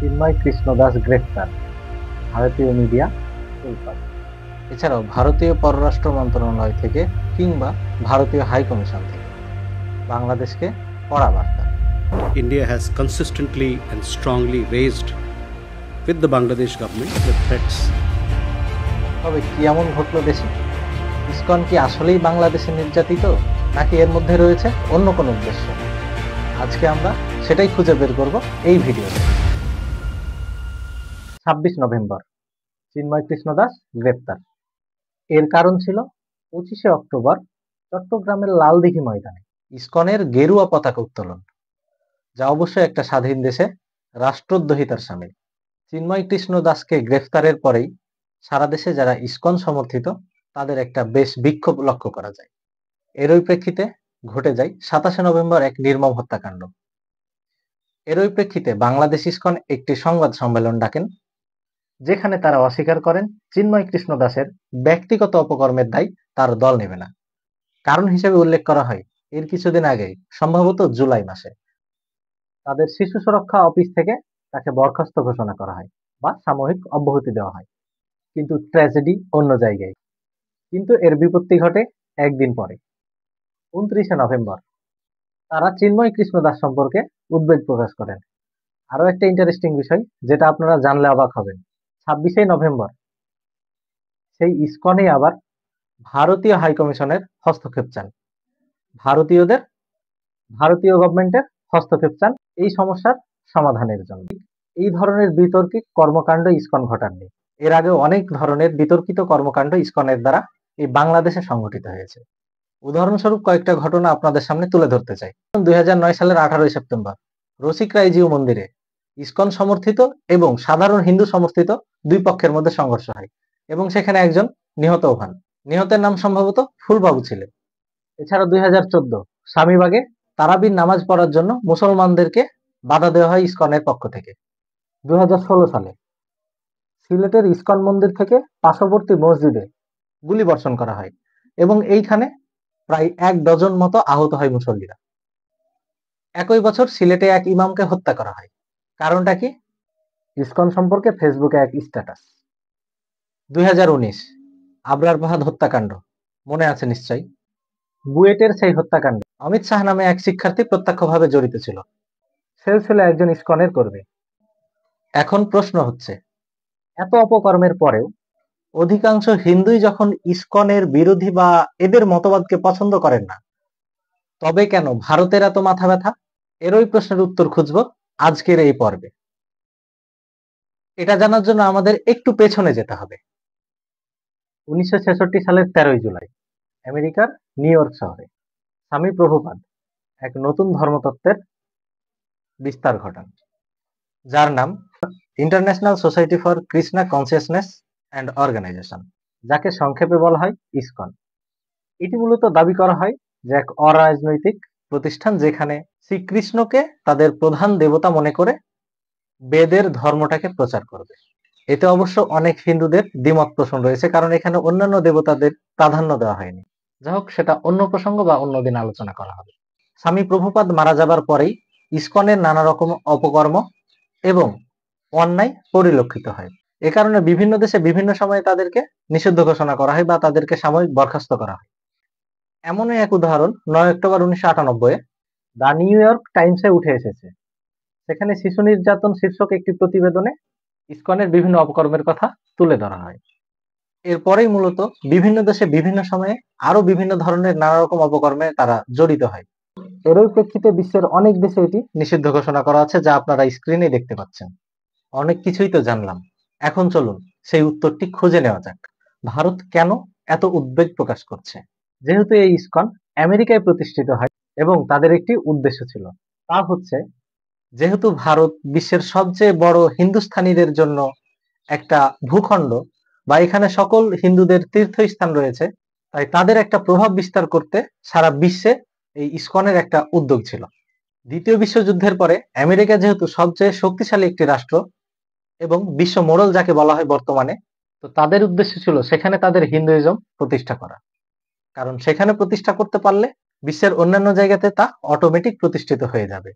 চিন্ময় কৃষ্ণ দাস গ্রেফতার, ভারতীয় মিডিয়া তোলপাড়। এছাড়াও ভারতীয় পররাষ্ট্র মন্ত্রণালয় থেকে কিংবা ভারতীয় হাই কমিশন থেকে বাংলাদেশকে কড়া বার্তা। India has consistently and strongly raised with the Bangladesh government the threats. তবে কি এমন ঘটল দেশে? ইসকন কি আসলেই বাংলাদেশে নির্যাতিত, নাকি এর মধ্যে রয়েছে অন্য কোনো উদ্দেশ্য? আজকে আমরা সেটাই খুঁজে বের করব এই ভিডিওতে। 26 নভেম্বর চিন্ময় কৃষ্ণ দাস গ্রেপ্তার। এর কারণ ছিল 25শে অক্টোবর চট্টগ্রামের লালদিঘি ময়দানে ইসকনের গেরুয়া পতাকা উত্তোলন, যা অবশ্যই একটা স্বাধীন দেশে রাষ্ট্রদ্রোহিতার শামিল। চিন্ময় কৃষ্ণ দাসকে গ্রেফতারের পরেই সারা দেশে যারা ইসকন সমর্থিত তাদের একটা বেশ বিক্ষোভ লক্ষ্য করা যায়। এরই প্রেক্ষিতে ঘটে যায় 27শে নভেম্বর এক নির্মম হত্যাকাণ্ড। এরই প্রেক্ষিতে বাংলাদেশ ইসকন একটি সংবাদ সম্মেলন ডাকেন, যেখানে তারা অস্বীকার করেন চিন্ময় কৃষ্ণ দাসের ব্যক্তিগত অপকর্মের দায় তার দল নেবে না। কারণ হিসেবে উল্লেখ করা হয়, এর কিছুদিন আগেই সম্ভবত জুলাই মাসে তাদের শিশু সুরক্ষা অফিস থেকে তাকে বরখাস্ত ঘোষণা করা হয় বা সাময়িক অব্যাহতি দেওয়া হয়। কিন্তু ট্র্যাজেডি অন্য জায়গায়। কিন্তু এর বিপত্তি ঘটে একদিন পরে, 29শে নভেম্বর। তারা চিন্ময় কৃষ্ণ দাস সম্পর্কে উদ্বেগ প্রকাশ করেন। আরো একটা ইন্টারেস্টিং বিষয়, যেটা আপনারা জানলে অবাক হবেন, 26শে নভেম্বর সেই ইসকনে আবার ভারতীয় হাইকমিশনের হস্তক্ষেপ চান। ভারতীয় গভর্নমেন্টের হস্তক্ষেপ চান এই সমস্যার সমাধানের জন্য। এই ধরনের বিতর্কিত কর্মকাণ্ড ইসকন ঘটাননি। এর আগে অনেক ধরনের বিতর্কিত কর্মকাণ্ড ইসকনের দ্বারা এই বাংলাদেশে সংঘটিত হয়েছে। উদাহরণস্বরূপ কয়েকটা ঘটনা আপনাদের সামনে তুলে ধরতে চাই। 2009 সালের 18 সেপ্টেম্বর রসিক রায়জিউ মন্দিরে ইসকন সমর্থিত এবং সাধারণ হিন্দু সমর্থিত দুই পক্ষের মধ্যে সংঘর্ষ হয় এবং সেখানে একজন নিহতও হন। নিহতের নাম সম্ভবত ফুলবাবু ছিলেন। এছাড়া 2014 স্বামীবাগে তারাবির নামাজ পড়ার জন্য মুসলমানদেরকে বাধা দেওয়া হয় ইসকনের পক্ষ থেকে। 2016 সালে সিলেটের ইসকন মন্দির থেকে পার্শ্ববর্তী মসজিদে গুলি বর্ষণ করা হয় এবং এইখানে প্রায় 1 ডজন মতো আহত হয় মুসল্লিরা। একই বছর সিলেটে এক ইমামকে হত্যা করা হয়। কারণটা কি? ইসকন সম্পর্কে ফেসবুকে এক স্ট্যাটাস। 2019 আবরার ফাহাদ হত্যাকাণ্ড মনে আছে নিশ্চয়ই। বুয়েটের সেই হত্যাকাণ্ডে অমিত শাহ নামে এক শিক্ষার্থী প্রত্যক্ষভাবে জড়িত ছিল। সেও ছিল একজন ইসকনের কর্মী। এখন প্রশ্ন হচ্ছে, এত অপকর্মের পরেও অধিকাংশ হিন্দুই যখন ইসকনের বিরোধী বা এদের মতবাদকে পছন্দ করেন না, তবে কেন ভারতের এত মাথা ব্যথা? এরই প্রশ্নের উত্তর খুঁজব আজকের এই পর্বে। এটা জানার জন্য আমাদের একটু পেছনে যেতে হবে। 1966 সালের 13 জুলাই আমেরিকার নিউ ইয়র্ক শহরে স্বামী প্রভুপাদ এক নতুন ধর্মতত্ত্বের বিস্তার ঘটান, যার নাম international society for Krishna consciousness and organization, যাকে সংক্ষেপে বলা হয় ইসকন। এটি মূলত দাবি করা হয় যে এক অরাজনৈতিক প্রতিষ্ঠান, যেখানে শ্রীকৃষ্ণকে তাদের প্রধান দেবতা মনে করে বেদের ধর্মটাকে প্রচার করবে। এতে অবশ্য অনেক হিন্দুদের দ্বিমত পোষণ রয়েছে, কারণ এখানে অন্যান্য দেবতাদের প্রাধান্য দেওয়া হয়নি। যাই হোক, সেটা অন্য প্রসঙ্গ বা অন্যদিন আলোচনা করা হবে। স্বামী প্রভুপাদ মারা যাবার পরেই ইসকনের নানা রকম অপকর্ম এবং অন্যায় পরিলক্ষিত হয়। এ কারণে বিভিন্ন দেশে বিভিন্ন সময়ে তাদেরকে নিষিদ্ধ ঘোষণা করা হয় বা তাদেরকে সাময়িক বরখাস্ত করা হয়। এমনই এক উদাহরণ 9 অক্টোবর 1998 দ্য নিউ ইয়র্ক টাইমসে উঠে এসেছে। সেখানে শিশু নির্যাতন শীর্ষক একটি প্রতিবেদনে ইসকনের বিভিন্ন অপকর্মের কথা তুলে ধরা হয়। এরপরেই মূলত বিভিন্ন দেশে বিভিন্ন সময়ে আরো বিভিন্ন ধরনের নানা রকম অপকর্মে তারা জড়িত হয়। এরই প্রেক্ষিতে বিশ্বের অনেক দেশে এটি নিষিদ্ধ ঘোষণা করা আছে, যা আপনারা স্ক্রিনে দেখতে পাচ্ছেন। অনেক কিছুই তো জানলাম, এখন চলুন সেই উত্তরটি খুঁজে নেওয়া যাক। ভারত কেন এত উদ্বেগ প্রকাশ করছে? যেহেতু এই ইসকন আমেরিকায় প্রতিষ্ঠিত হয় এবং তাদের একটি উদ্দেশ্য ছিল, তা হচ্ছে যেহেতু ভারত বিশ্বের সবচেয়ে বড় হিন্দুস্থানীদের জন্য একটা ভূখণ্ড বা এখানে সকল হিন্দুদের তীর্থস্থান রয়েছে, তাই তাদের একটা প্রভাব বিস্তার করতে সারা বিশ্বে এই ইসকনের একটা উদ্যোগ ছিল। দ্বিতীয় বিশ্বযুদ্ধের পরে আমেরিকা যেহেতু সবচেয়ে শক্তিশালী একটি রাষ্ট্র এবং বিশ্ব মোড়ল যাকে বলা হয় বর্তমানে, তো তাদের উদ্দেশ্য ছিল সেখানে তাদের হিন্দুইজম প্রতিষ্ঠা করা। কারণ সেখানে প্রতিষ্ঠা করতে পারলে বিশ্বের অন্যান্য জায়গাতে তা অটোমেটিক প্রতিষ্ঠিত হয়ে যাবে।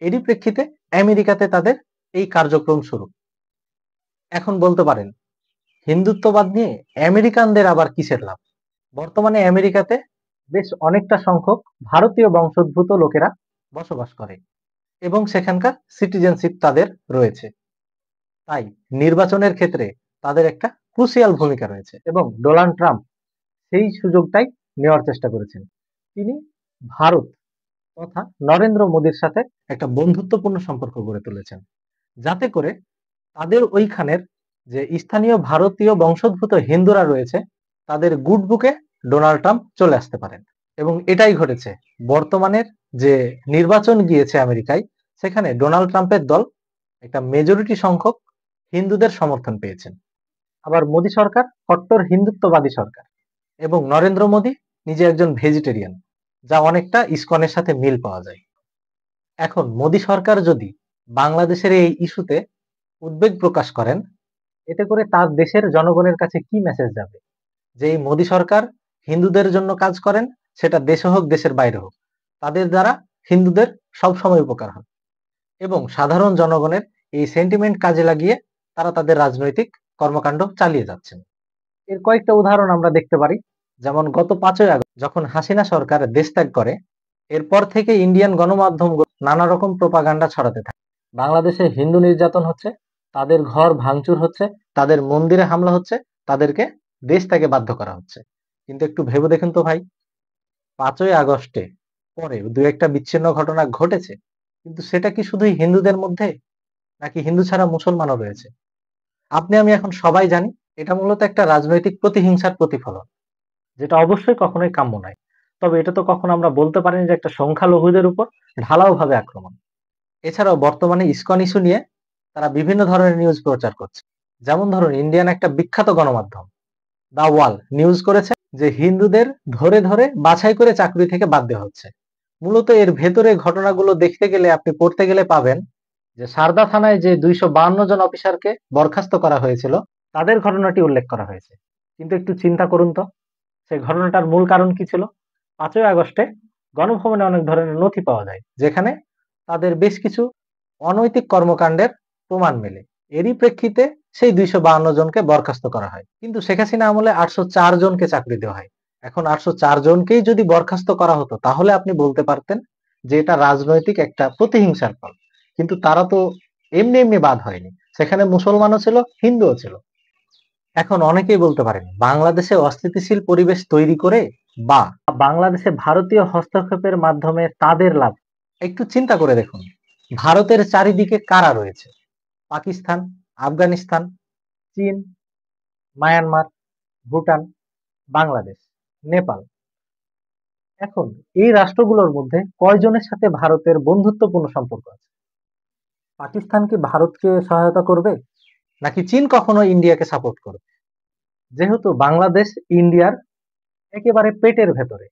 এরই প্রেক্ষিতে আমেরিকাতে তাদের এই কার্যক্রম শুরু। এখন বলতে পারেন, হিন্দুত্ববাদ নিয়ে আমেরিকানদের আবার কিসের লাভ? বর্তমানে আমেরিকাতে বেশ অনেকটা সংখ্যক ভারতীয় বংশোদ্ভূত লোকেরা বসবাস করে এবং সেখানকার সিটিজেনশিপ তাদের রয়েছে। তাই নির্বাচনের ক্ষেত্রে তাদের একটা ক্রুশিয়াল ভূমিকা রয়েছে এবং ডোনাল্ড ট্রাম্প সেই সুযোগটাই নেওয়ার চেষ্টা করেছেন। তিনি ভারত তথা নরেন্দ্র মোদীর সাথে একটা বন্ধুত্বপূর্ণ সম্পর্ক গড়ে তুলেছেন, যাতে করে তাদের ওইখানের যে স্থানীয় ভারতীয় বংশোদ্ভূত হিন্দুরা রয়েছে তাদের গুড বুকে ডোনাল্ড ট্রাম্প চলে আসতে পারেন। এবং এটাই ঘটেছে। বর্তমানের যে নির্বাচন গিয়েছে আমেরিকায়, সেখানে ডোনাল্ড ট্রাম্পের দল একটা মেজরিটি সংখ্যক হিন্দুদের সমর্থন পেয়েছেন। আবার মোদী সরকার কট্টর হিন্দুত্ববাদী সরকার এবং নরেন্দ্র মোদী নিজে একজন ভেজিটেরিয়ান, যা অনেকটা ইসকনের সাথে মিল পাওয়া যায়। এখন মোদী সরকার যদি বাংলাদেশের এই ইস্যুতে উদ্বেগ প্রকাশ করেন, এতে করে তার দেশের জনগণের কাছে কি মেসেজ যাবে? যে এই মোদী সরকার হিন্দুদের জন্য কাজ করেন, সেটা দেশে হোক দেশের বাইরে হোক, তাদের দ্বারা হিন্দুদের সবসময় উপকার হয় এবং সাধারণ জনগণের এই সেন্টিমেন্ট কাজে লাগিয়ে তারা তাদের রাজনৈতিক কর্মকাণ্ড চালিয়ে যাচ্ছেন। এর কয়েকটা উদাহরণ আমরা দেখতে পারি। যেমন গত 5ই আগস্ট যখন হাসিনা সরকার দেশ ত্যাগ করে, এরপর থেকে ইন্ডিয়ান গণমাধ্যম নানা রকম প্রোপাগান্ডা ছড়াতে থাকে। বাংলাদেশে হিন্দু নির্যাতন হচ্ছে, তাদের ঘর ভাঙচুর হচ্ছে, তাদের মন্দিরে হামলা হচ্ছে, তাদেরকে দেশ ত্যাগে বাধ্য করা হচ্ছে। কিন্তু একটু ভেবে দেখুন তো ভাই, 5ই আগস্টে পরে দু একটা বিচ্ছিন্ন ঘটনা ঘটেছে, কিন্তু সেটা কি শুধুই হিন্দুদের মধ্যে, নাকি হিন্দু ছাড়া মুসলমানও রয়েছে? আপনি আমি এখন সবাই জানি এটা মূলত একটা রাজনৈতিক প্রতিহিংসার প্রতিফলন, যেটা অবশ্যই কখনোই কাম্য নয়। তবে এটা তো কখনো আমরা বলতে পারিনি যে একটা সংখ্যালঘুদের উপর ঢালাও ভাবে আক্রমণ। এছাড়াও বর্তমানে ইসকন ইস্যু নিয়ে তারা বিভিন্ন ধরনের নিউজ প্রচার করছে। যেমন ধরুন, ইন্ডিয়ান একটা বিখ্যাত গণমাধ্যম দা ওয়াল নিউজ করেছে যে হিন্দুদের ধরে ধরে বাছাই করে চাকরি থেকে বাদ দেওয়া হচ্ছে। মূলত এর ভেতরে ঘটনাগুলো দেখতে গেলে, আপনি পড়তে গেলে পাবেন যে সারদা থানায় যে 252 জন অফিসারকে বরখাস্ত করা হয়েছিল, তাদের ঘটনাটি উল্লেখ করা হয়েছে। কিন্তু একটু চিন্তা করুন তো, সেই ঘটনাটার মূল কারণ কি ছিল? 5ই আগস্টে গণভবনে অনেক ধরনের নথি পাওয়া যায়, যেখানে তাদের বেশ কিছু অনৈতিক কর্মকাণ্ডের প্রমাণ মেলে। এরই প্রেক্ষিতে সেই 252 জনকে বরখাস্ত করা হয়। কিন্তু শেখ হাসিনা আমলে 804 জনকে চাকরি দেওয়া হয়। এখন 804 জনকেই যদি বরখাস্ত করা হতো, তাহলে আপনি বলতে পারতেন যে এটা রাজনৈতিক একটা প্রতিহিংসার ফল। কিন্তু তারা তো এমনি এমনি বাদ হয়নি, সেখানে মুসলমানও ছিল, হিন্দুও ছিল। এখন অনেকেই বলতে পারেন, বাংলাদেশে অস্থিতিশীল পরিবেশ তৈরি করে বা বাংলাদেশে ভারতীয় হস্তক্ষেপের মাধ্যমে তাদের লাভ। একটু চিন্তা করে দেখুন, ভারতের চারিদিকে কারা রয়েছে? পাকিস্তান, আফগানিস্তান, চীন, মায়ানমার, ভুটান, বাংলাদেশ, নেপাল। এখন এই রাষ্ট্রগুলোর মধ্যে কয়জনের সাথে ভারতের বন্ধুত্বপূর্ণ সম্পর্ক আছে? পাকিস্তান কি ভারতকে সহায়তা করবে, নাকি চীন কখনো ইন্ডিয়াকে সাপোর্ট করবে? যেহেতু বাংলাদেশ ইন্ডিয়ার একেবারে পেটের ভেতরে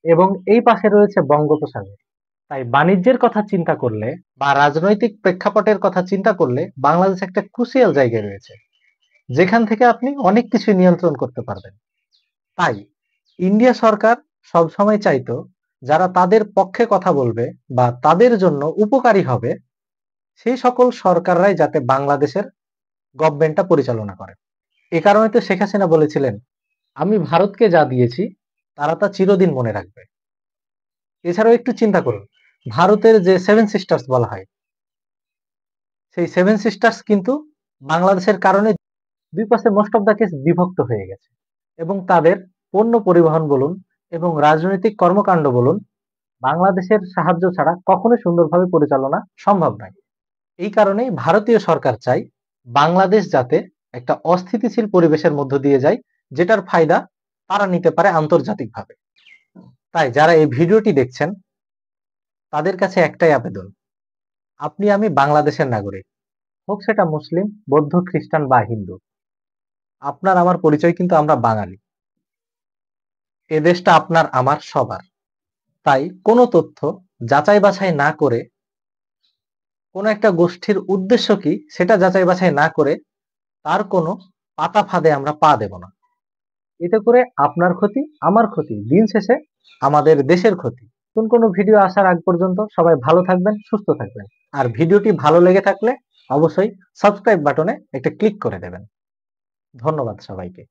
এবং এই পাশে রয়েছে বঙ্গোপসাগর, তাই বাণিজ্যের কথা চিন্তা করলে বা রাজনৈতিক প্রেক্ষাপটের কথা চিন্তা করলে বাংলাদেশ একটা ক্রুশিয়াল জায়গায় রয়েছে, যেখান থেকে আপনি অনেক কিছু নিয়ন্ত্রণ করতে পারবেন। তাই ইন্ডিয়া সরকার সবসময় চাইতো যারা তাদের পক্ষে কথা বলবে বা তাদের জন্য উপকারী হবে, সেই সকল সরকাররাই যাতে বাংলাদেশের গভর্নমেন্টটা পরিচালনা করে। এ কারণে তো শেখ হাসিনা বলেছিলেন, আমি ভারতকে যা দিয়েছি তারা তা চিরদিন মনে রাখবে। এছাড়াও একটু চিন্তা করুন, ভারতের যে 7 সিস্টার্স বলা হয়, সেই 7 সিস্টার্স কিন্তু বাংলাদেশের কারণে দুই পাশে মোস্ট অফ দ্য কেস বিভক্ত হয়ে গেছে এবং তাদের পণ্য পরিবহন বলুন এবং রাজনৈতিক কর্মকাণ্ড বলুন, বাংলাদেশের সাহায্য ছাড়া কখনোই সুন্দরভাবে পরিচালনা সম্ভব নয়। এই কারণেই ভারতীয় সরকার চাই বাংলাদেশ যাতে একটা অস্থিতিশীল পরিবেশের মধ্য দিয়ে যায়, যেটার ফায়দা তারা নিতে পারে আন্তর্জাতিকভাবে। তাই যারা এই ভিডিওটি দেখছেন, তাদের কাছে একটাই আবেদন, আপনি আমি বাংলাদেশের নাগরিক, হোক সেটা মুসলিম, বৌদ্ধ, খ্রিস্টান বা হিন্দু, আপনার আমার পরিচয় কিন্তু আমরা বাঙালি। এ দেশটা আপনার আমার সবার। তাই কোনো তথ্য যাচাই বাছাই না করে, কোনো একটা গোষ্ঠীর উদ্দেশ্য কি সেটা যাচাই বাছাই না করে তার কোনো পাতা ফাঁদে আমরা পা দেব না। এতে করে আপনার ক্ষতি, আমার ক্ষতি, দিন শেষে আমাদের দেশের ক্ষতি। নতুন কোনো ভিডিও আসার আগ পর্যন্ত সবাই ভালো থাকবেন, সুস্থ থাকবেন। আর ভিডিওটি ভালো লেগে থাকলে অবশ্যই সাবস্ক্রাইব বাটনে একটা ক্লিক করে দেবেন। ধন্যবাদ সবাইকে।